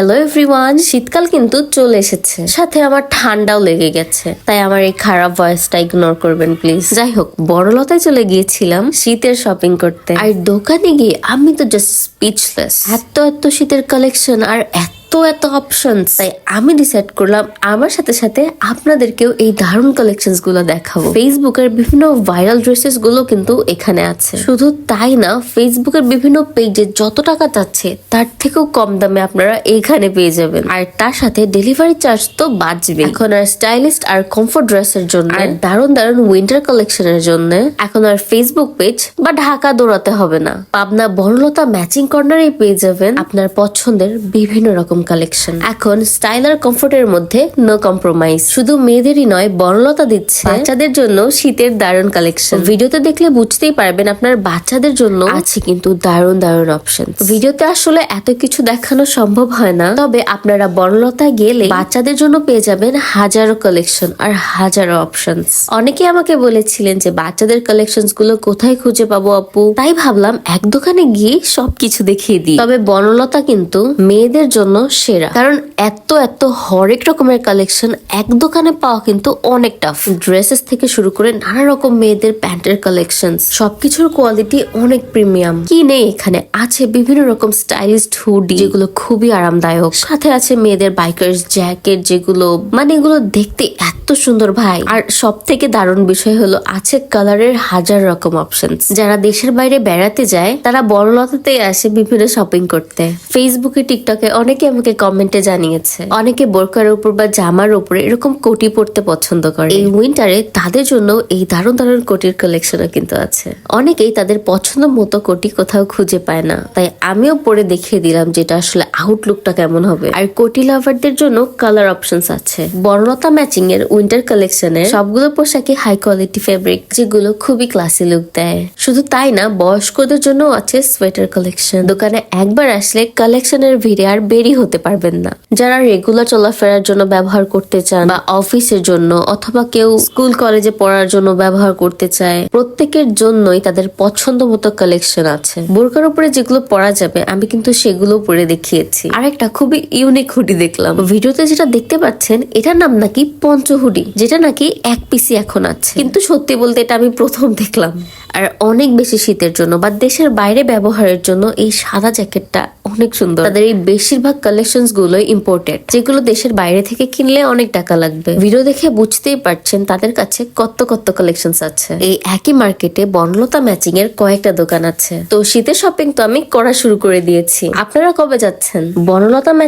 Hello everyone, শীতকাল কিন্তু চলে এসেছে, সাথে আমার ঠান্ডাও লেগে গেছে, তাই আমার এই খারাপ ভয়েসটা ইগনোর করবেন প্লিজ। যাই হোক, বড়লতায় চলে গিয়েছিলাম শীতের শপিং করতে, আর দোকানে গিয়ে আমি তো জাস্ট স্পিচলেস। এত শীতের কালেকশন আর এত অপশনস, তাই আমি ডিসাইড করলাম আমার সাথে সাথে আপনাদেরকেও এই দারুণ কালেকশনস গুলো দেখাবো। ফেসবুকের বিভিন্ন ভাইরাল ড্রেসেস গুলো কিন্তু এখানে আছে। শুধু তাই না, ফেসবুকের বিভিন্ন পেজে যত টাকা চাচ্ছে তার থেকেও কম দামে আপনারা এখানে পেয়ে যাবেন, আর তার সাথে ডেলিভারি চার্জ তো বাঁচবে। এখন আর স্টাইলিস্ট আর কমফোর্ট ড্রেসের জন্য আর দারুণ উইন্টার কালেকশনের জন্য এখন আর ফেসবুক পেজ বা ঢাকা দৌড়াতে হবে না। পাবনা বনলতা ম্যাচিং কর্নারে পেয়ে যাবেন আপনার পছন্দের বিভিন্ন রকম কালেকশন। এখন স্টাইল আর কমফোর্টের মধ্যে নো কম্প্রোমাইজ। শুধু মেয়েদেরই নয়, বনলতা দিচ্ছে বাচ্চাদের জন্য শীতের দারুণ কালেকশন। ভিডিওতে দেখলে বুঝতেই পারবেন আপনার বাচ্চাদের জন্য আছে কিন্তু দারুণ অপশন। ভিডিওতে আসলে এত কিছু দেখানো সম্ভব হয় না, তবে আপনারা বনলতা গেলে বাচ্চাদের জন্য পেয়ে যাবেন হাজারো কালেকশন আর হাজারো অপশন। অনেকে আমাকে বলেছিলেন যে বাচ্চাদের কালেকশন গুলো কোথায় খুঁজে পাবো আপু, তাই ভাবলাম এক দোকানে গিয়ে সবকিছু দেখিয়ে দিই। তবে বনলতা কিন্তু মেয়েদের জন্য সেরা, কারণ এত হরেক রকমের কালেকশন এক দোকানে পাওয়া কিন্তু অনেক টাফ। ড্রেসেস থেকে শুরু করে নানা রকম মেয়েদের প্যান্টের কালেকশন, সবকিছুর কোয়ালিটি অনেক প্রিমিয়াম। কি নেই এখানে, আছে বিভিন্ন রকম স্টাইলিস্ট হুডি যেগুলো খুবই আরামদায়ক, সাথে আছে মেয়েদের বাইকার্স জ্যাকেট যেগুলো এগুলো দেখতে এত সুন্দর ভাই। আর সব থেকে দারুণ বিষয় হলো আছে কালারের হাজার রকম অপশন। যারা দেশের বাইরে বেড়াতে যায় তারা বনলতাতে আসে বিভিন্ন শপিং করতে। ফেসবুকে টিকটকে অনেকে আমাকে কমেন্টে জানিয়েছে অনেকে বোরকার উপর বা জামার উপরে এরকম কোটি পরতে পছন্দ করে। এই উইন্টারে তাদের জন্য এই দারুণ কোটির কালেকশনও কিন্তু আছে। অনেকেই তাদের পছন্দ মতো কোটি কোথাও খুঁজে পায় না, তাই আমিও পরে দেখিয়ে দিলাম যেটা আসলে আউটলুকটা কেমন হবে। আর কোটি লাভারদের জন্য কালার অপশনস আছে। বনলতা ম্যাচিং এর উইন্টার কালেকশনের সবগুলো পোশাকে হাই কোয়ালিটি ফেব্রিক, যেগুলো খুবই ক্লাসি লুক দেয়। শুধু তাই না, বয়স্কদের জন্য আছে সোয়েটার কালেকশন। দোকানে একবার আসলে কালেকশনের ভিড়ে আর বেরি হতে পারবেন না। যারা রেগুলার চলাফেরার জন্য ব্যবহার করতে চান বা অফিসের জন্য অথবা কেউ স্কুল কলেজে পড়ার জন্য ব্যবহার করতে চায়, প্রত্যেকের জন্যই তাদের পছন্দ মতো কালেকশন আছে। বোরকার উপরে যেগুলো পরা যাবে আমি কিন্তু সেগুলো পরে দেখিয়েছি। আরেকটা খুবই ইউনিক হুডি দেখলাম ভিডিওতে, যেটা দেখতে পাচ্ছেন এটার নাম নাকি পঞ্চ হুডি, যেটা নাকি এক পিসি এখন আছে, কিন্তু সত্যি বলতে এটা আমি প্রথম দেখলাম। আর অনেক বেশি শীতের জন্য বা দেশের বাইরে ব্যবহারের জন্য এই সাদা জ্যাকেটটা অনেক সুন্দর। তাদের এই বেশিরভাগ কালেকশন গুলো ইম্পোর্টেড, যেগুলো দেশের বাইরে থেকে কিনলে অনেক টাকা লাগবে। ভিডিও দেখে বুঝতেই পারছেন তাদের কাছে কত কালেকশন আছে। এই একই মার্কেটে বনলতা ম্যাচিং এর কয়েকটা দোকান আছে। তো শীতের শপিং তো আমি করা শুরু করে দিয়েছি। আপনারা কবে যাচ্ছেন? বনলতা ম্যাচিং